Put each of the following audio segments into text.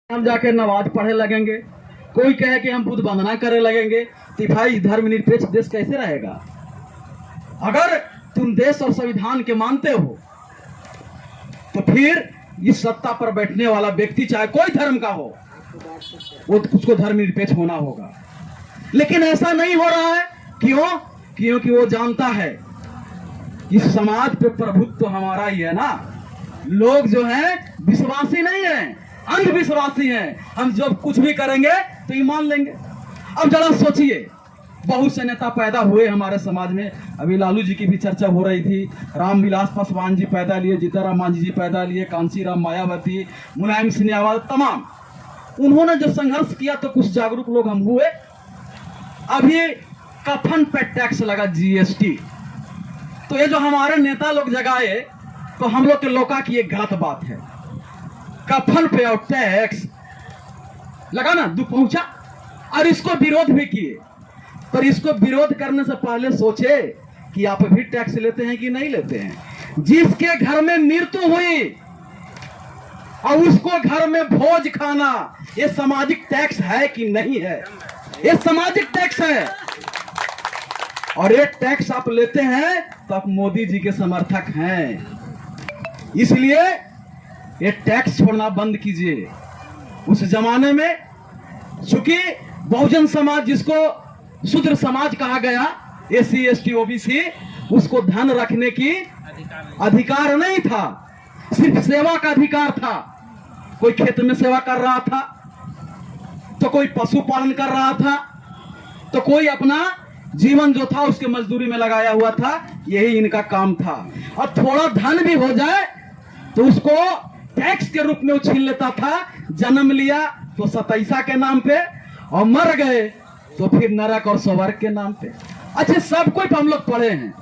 हम जाके नमाज पढ़े लगेंगे, कोई कहे कि हम बुद्ध वंदना करे लगेंगे, तो भाई धर्मनिरपेक्ष देश कैसे रहेगा? अगर तुम देश और संविधान के मानते हो तो फिर इस सत्ता पर बैठने वाला व्यक्ति चाहे कोई धर्म का हो वो उसको धर्मनिरपेक्ष होना होगा। लेकिन ऐसा नहीं हो रहा है। क्यों? क्योंकि वो जानता है कि समाज पे प्रभुत्व तो हमारा ही है ना। लोग जो हैं विश्वासी नहीं हैं, अंधविश्वासी हैं। हम जब कुछ भी करेंगे तो ये मान लेंगे। अब जरा सोचिए, बहुत से नेता पैदा हुए हमारे समाज में। अभी लालू जी की भी चर्चा हो रही थी, रामविलास पासवान जी पैदा लिए, जीताराम मांझी जी पैदा लिए, कांशीराम मायावती, मुलायम सिंह यादव, तमाम उन्होंने जो संघर्ष किया तो कुछ जागरूक लोग हम हुए। अभी कफन पे टैक्स लगा, जीएसटी। तो ये जो हमारे नेता लोग जगाए तो हम लोग के लोका की एक गलत बात है। कफन पे और टैक्स लगा ना, दुख पहुंचा और इसको विरोध भी किए। पर इसको विरोध करने से पहले सोचे कि आप भी टैक्स लेते हैं कि नहीं लेते हैं। जिसके घर में मृत्यु हुई और उसको घर में भोज खाना, ये सामाजिक टैक्स है कि नहीं है? ये सामाजिक टैक्स है। और ये टैक्स आप लेते हैं तो आप मोदी जी के समर्थक हैं। इसलिए ये टैक्स छोड़ना बंद कीजिए। उस जमाने में चूंकि बहुजन समाज, जिसको शूद्र समाज कहा गया, एससी एसटी ओबीसी, उसको धन रखने की अधिकार नहीं था, सिर्फ सेवा का अधिकार था। कोई खेत में सेवा कर रहा था, तो कोई पशुपालन कर रहा था, तो कोई अपना जीवन जो था उसके मजदूरी में लगाया हुआ था। यही इनका काम था। और थोड़ा धन भी हो जाए तो उसको टैक्स के रूप में वो छीन लेता था। जन्म लिया तो सतैसा के नाम पे, और मर गए तो फिर नरक और स्वर्ग के नाम पे। अच्छा, सब कोई हम लोग पढ़े हैं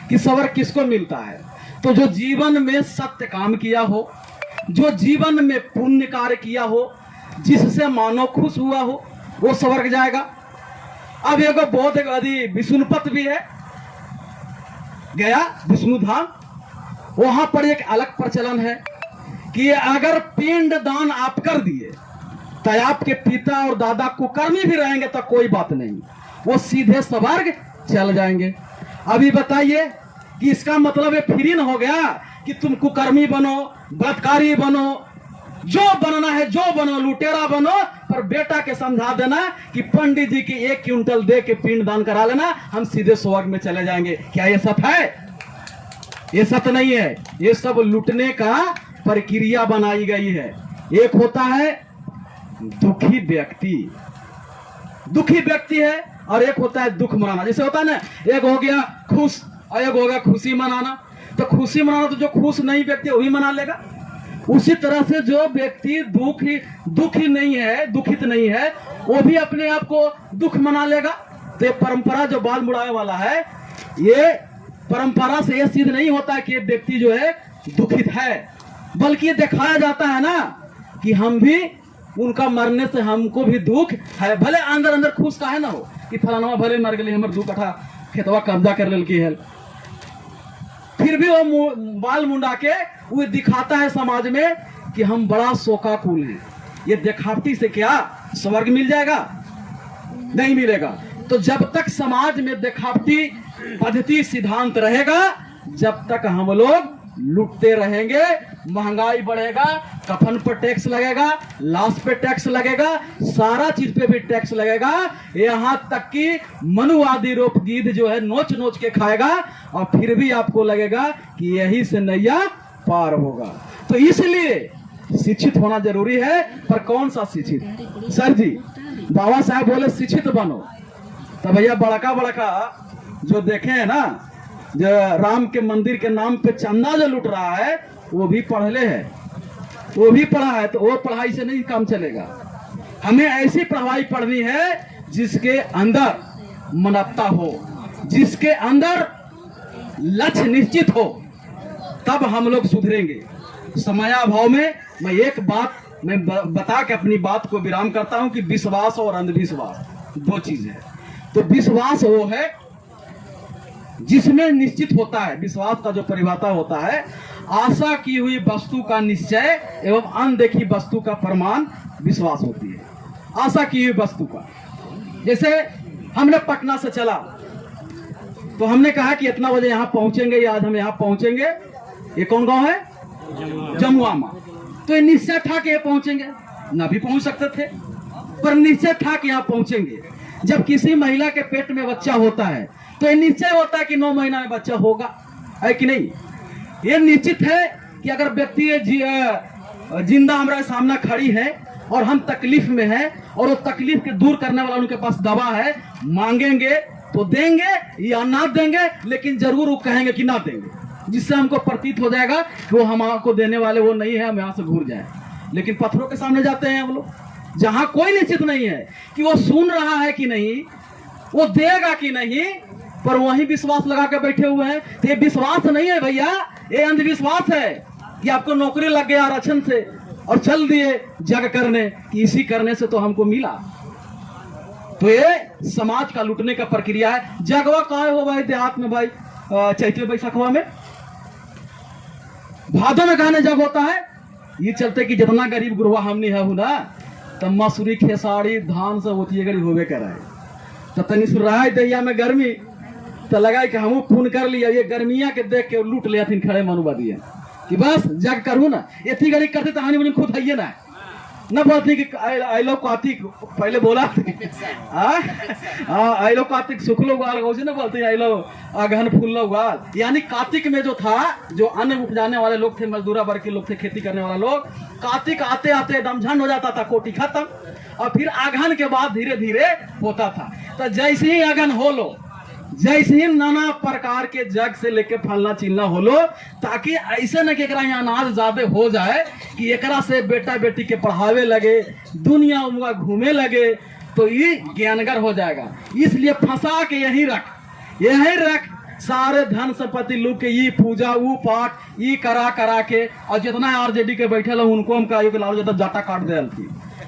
कि स्वर्ग किसको मिलता है? तो जो जीवन में सत्य काम किया हो, जो जीवन में पुण्य कार्य किया हो, जिससे मानव खुश हुआ हो, वो स्वर्ग जाएगा। अब एक बहुत विष्णुपत भी है, गया विष्णु धाम, वहां पर एक अलग प्रचलन है कि अगर पिंड दान आप कर दिए तो आपके पिता और दादा कुकर्मी भी रहेंगे तो कोई बात नहीं, वो सीधे स्वर्ग चल जाएंगे। अभी बताइए कि इसका मतलब ये फ्री न हो गया कि तुम कुकर्मी बनो, बलात्कारी बनो, जो बनना है जो बनो, लुटेरा बनो, पर बेटा के समझा देना कि पंडित जी की 1 क्विंटल दे के पिंड दान करा लेना, हम सीधे स्वर्ग में चले जाएंगे। क्या ये सत्य है? ये सत्य नहीं है। ये सब लूटने का प्रक्रिया बनाई गई है। एक होता है दुखी व्यक्ति, दुखी व्यक्ति है, और एक होता है दुख मनाना। जैसे होता है ना, एक हो गया खुश और एक हो गया खुशी मनाना। तो खुशी मनाना तो जो खुश नहीं व्यक्ति वही मना लेगा। उसी तरह से जो व्यक्ति दुखी नहीं है, दुखित नहीं है, वो भी अपने आप को दुख मना लेगा। तो ये परंपरा जो बाल मुड़ावे वाला है, ये परंपरा से यह सिद्ध नहीं होता कि ये व्यक्ति जो है दुखित है, बल्कि ये दिखाया जाता है ना कि हम भी, उनका मरने से हमको भी दुख है। भले अंदर अंदर खुश का है ना हो कि फलाना भले मर गए, हमारे 2 कट्ठा खेतवा कब्जा कर लेलकी है, फिर भी वो बाल मुंडा के वो दिखाता है समाज में कि हम बड़ा शोकाकुल हैं। ये दिखावटी से क्या स्वर्ग मिल जाएगा? नहीं मिलेगा। तो जब तक समाज में दिखावटी पद्धति सिद्धांत रहेगा, जब तक हम लोग लूटते रहेंगे, महंगाई बढ़ेगा, कफन पर टैक्स लगेगा, लाश पे टैक्स लगेगा, सारा चीज पे भी टैक्स लगेगा। यहाँ तक कि मनुवादी रूप गिद्ध जो है नोच नोच के खाएगा, और फिर भी आपको लगेगा कि यही से नैया पार होगा। तो इसलिए शिक्षित होना जरूरी है। पर कौन सा शिक्षित? सर जी, बाबा साहब बोले शिक्षित बनो, तो भैया बड़का बड़का जो देखे है ना, जो राम के मंदिर के नाम पे चंदा जो लूट रहा है, वो भी पढ़ले है, वो भी पढ़ा है। तो वो पढ़ाई से नहीं काम चलेगा। हमें ऐसी पढ़ाई पढ़नी है जिसके अंदर मनता हो, जिसके अंदर लक्ष्य निश्चित हो, तब हम लोग सुधरेंगे। समयाभाव में मैं एक बात मैं बता के अपनी बात को विराम करता हूं कि विश्वास और अंधविश्वास 2 चीज है। तो विश्वास वो है जिसमें निश्चित होता है, विश्वास का जो परिभाषा होता है, आशा की हुई वस्तु का निश्चय एवं अनदेखी वस्तु का प्रमाण विश्वास होती है। आशा की हुई वस्तु का, जैसे हमने पटना से चला तो हमने कहा कि इतना बजे यहाँ पहुंचेंगे या आज हम यहाँ पहुंचेंगे। ये कौन गांव है? जमुआमा। तो ये निश्चय था कि ये पहुंचेंगे, ना भी पहुंच सकते थे, पर निश्चय था कि यहाँ पहुंचेंगे। जब किसी महिला के पेट में बच्चा होता है तो ये निश्चय होता है कि 9 महीना में बच्चा होगा, है कि नहीं? ये निश्चित है कि अगर व्यक्ति जिंदा हमारे सामने खड़ी है और हम तकलीफ में है और वो तकलीफ के दूर करने वाला उनके पास दवा है, मांगेंगे तो देंगे या ना देंगे, लेकिन जरूर वो कहेंगे कि ना देंगे, जिससे हमको प्रतीत हो जाएगा कि वो हमको देने वाले वो नहीं है, हम यहाँ से घूर जाए। लेकिन पत्थरों के सामने जाते हैं हम लोग, जहां कोई निश्चित नहीं है कि वो सुन रहा है कि नहीं, वो देगा कि नहीं, पर वही विश्वास लगा के बैठे हुए हैं। तो ये विश्वास नहीं है भैया, ये अंधविश्वास है कि आपको नौकरी लग गया आरक्षण से और चल दिए जग करने कि इसी करने से तो हमको मिला। तो ये समाज का लूटने का प्रक्रिया है। जगवा कहाँ हो भाई देहात में, भाई चैत्र बैसाखवा में, भादों में कहने जग होता है। ये चलते कि जितना गरीब गुरुआ हमने है ना, तब मसूरी खेसाड़ी धान से होती है गरीब होवे करे, तो तनी सुराय दैया में गर्मी तो लगा कि हम खून कर लिया। ये गर्मिया के देख के लूट लिया थी खड़े मनुबा दिए कि बस जग करूँ ना, इतनी गरीब करते तो हानि मुझे खुद है ना, न बोलती कि आई लो कार्तिक पहले बोला आई लो कार्तिक शुक्ल उगाल न बोलते आई लो अगहन फूल उगाल। यानी कार्तिक में जो था, जो अन्न उपजाने वाले लोग थे, मजदूरा वर्ग के लोग थे, खेती करने वाले लोग, कार्तिक आते आते दमझंड हो जाता था, कोटी खत्म, और फिर अगहन के बाद धीरे धीरे होता था। तो जैसे ही अगहन हो लो, जैसे ही नाना प्रकार के जग से लेके फलना चिलना हो लो, ताकि ऐसे न कि एकरा यहाँ अनाज ज्यादा हो जाए कि एकरा से बेटा बेटी के पढ़ावे लगे, दुनिया उनका घूमे लगे, तो ये ज्ञानगर हो जाएगा। इसलिए फंसा के यही रख सारे धन संपत्ति लूट के ये पूजा वो पाठ ये करा के, और जितना आरजेडी के बैठे लो उनको हम कहो कि लाओ जाता जाटा काट दे थी,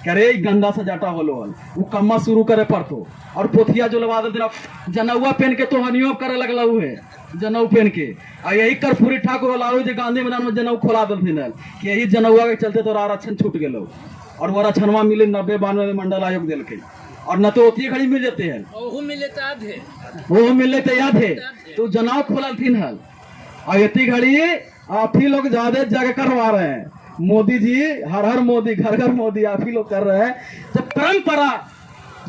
करे गंदा से जाटा होलो वो कम्मा शुरू करे पड़तो, और पोथिया जो लगा दे जनौआ पहन के तो हनियो करे लगला है, जनऊ पहन के। और यही कर्पूरी ठाकुर लालू जी गांधी मैदान में जनऊ खोला दिल कि यही जनौआ के चलते तो आरक्षण छूट गए, और वो आरक्षणवा मिले 90-92 में मंडल आयोग दिल के, और न तो ओती घड़ी मिल जाते हैं, वो मिले तो याद है, तो जनाव खोला थी हल। और इतनी घड़ी आप ही लोग ज्यादा जगह करवा रहे हैं, मोदी जी हर हर मोदी घर घर मोदी आप ही लोग कर रहे हैं। जब परंपरा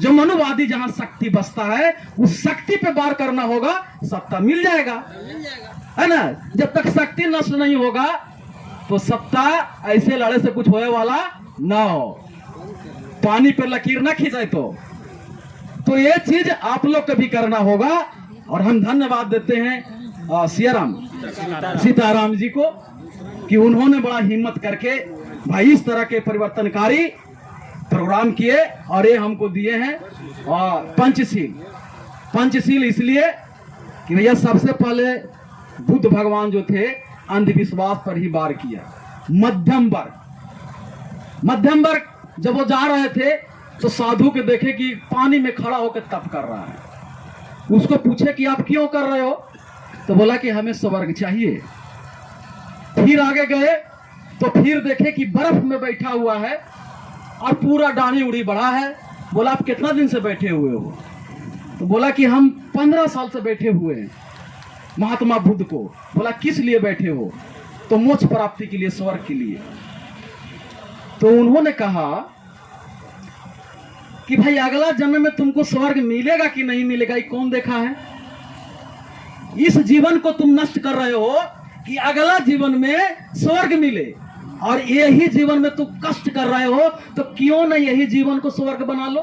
जो मनुवादी जहां शक्ति बसता है, उस शक्ति पे वार करना होगा, सत्ता मिल जाएगा, है ना। जब तक शक्ति नष्ट नहीं होगा तो सत्ता ऐसे लड़े से कुछ होने वाला ना हो, पानी पे लकीर ना खींचे। तो ये चीज आप लोग को भी करना होगा। और हम धन्यवाद देते हैं सीताराम जी को कि उन्होंने बड़ा हिम्मत करके भाई इस तरह के परिवर्तनकारी प्रोग्राम किए, और ये हमको दिए हैं पंचशील इसलिए कि भैया सबसे पहले बुद्ध भगवान जो थे अंधविश्वास पर ही वार किया। मध्यम वर्ग जब वो जा रहे थे तो साधु के देखे कि पानी में खड़ा होकर तप कर रहा है, उसको पूछे कि आप क्यों कर रहे हो, तो बोला कि हमें स्वर्ग चाहिए। फिर आगे गए तो फिर देखे कि बर्फ में बैठा हुआ है और पूरा दाढ़ी उड़ी बड़ा है। बोला आप कितना दिन से बैठे हुए हो, तो बोला कि हम 15 साल से बैठे हुए हैं। महात्मा बुद्ध को बोला किस लिए बैठे हो, तो मोक्ष प्राप्ति के लिए, स्वर्ग के लिए। तो उन्होंने कहा कि भाई अगला जन्म में तुमको स्वर्ग मिलेगा कि नहीं मिलेगा ये कौन देखा है। इस जीवन को तुम नष्ट कर रहे हो कि अगला जीवन में स्वर्ग मिले, और यही जीवन में तुम कष्ट कर रहे हो, तो क्यों न यही जीवन को स्वर्ग बना लो।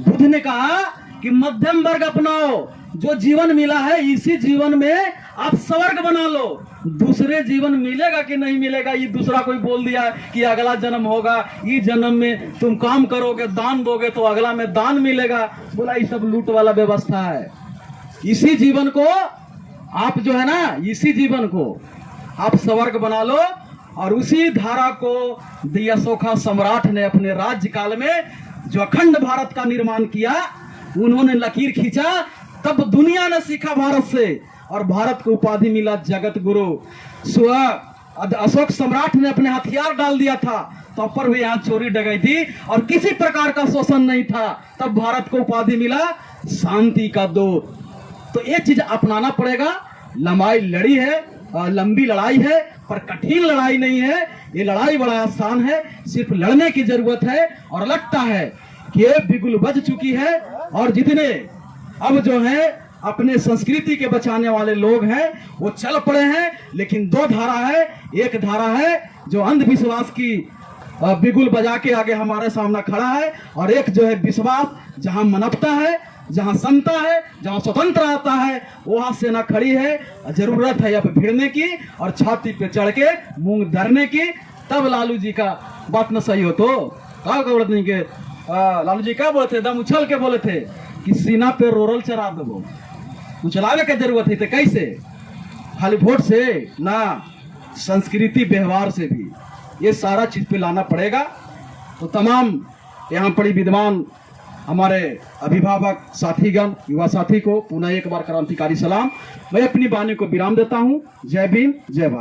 बुद्ध ने कहा कि मध्यम वर्ग अपनाओ, जो जीवन मिला है इसी जीवन में आप स्वर्ग बना लो। दूसरे जीवन मिलेगा कि नहीं मिलेगा ये दूसरा कोई बोल दिया कि अगला जन्म होगा, ये जन्म में तुम काम करोगे दान दोगे तो अगला में दान मिलेगा। बोला ये सब लूट वाला व्यवस्था है। इसी जीवन को आप जो है ना, इसी जीवन को आप स्वर्ग बना लो। और उसी धारा को दियासोखा सम्राट ने अपने राज्य काल में जो अखंड भारत का निर्माण किया, उन्होंने लकीर खींचा तब दुनिया ने सीखा भारत से और भारत को उपाधि मिला जगत गुरु। अशोक सम्राट ने अपने हथियार डाल दिया था तब पर भी यहाँ चोरी डकैती और किसी प्रकार का शोषण नहीं था, तब भारत को उपाधि मिला शांति का दूत। तो ये चीज अपनाना पड़ेगा। लंबी लड़ाई है पर कठिन लड़ाई नहीं है। ये लड़ाई बड़ा आसान है, सिर्फ लड़ने की जरूरत है। और लगता है कि ये बिगुल बज चुकी है और जितने अब जो है अपने संस्कृति के बचाने वाले लोग हैं वो चल पड़े हैं। लेकिन दो धारा है, एक धारा है जो अंधविश्वास की बिगुल बजा के आगे हमारे सामने खड़ा है, और एक जो है विश्वास जहां मनपता है, जहां समता है, जहां स्वतंत्र आता है, वहां सेना खड़ी है। जरूरत है अब भिड़ने की और छाती पे चढ़ के मूंग धरने की। तब लालू जी का बात न सही हो तो क्या बोलते नहीं के लालू जी क्या बोले थे, दम उछल के बोले थे कि सीना पे रोरल चढ़ा दो। उछलावे की जरूरत है तो कैसे? खाली वोट से ना, संस्कृति व्यवहार से भी ये सारा चीज पे लाना पड़ेगा। तो तमाम यहाँ पड़ी विद्वान हमारे अभिभावक साथीगण, युवा साथी को पुनः एक बार क्रांतिकारी सलाम। मैं अपनी वाणी को विराम देता हूँ। जय भीम, जय भारत।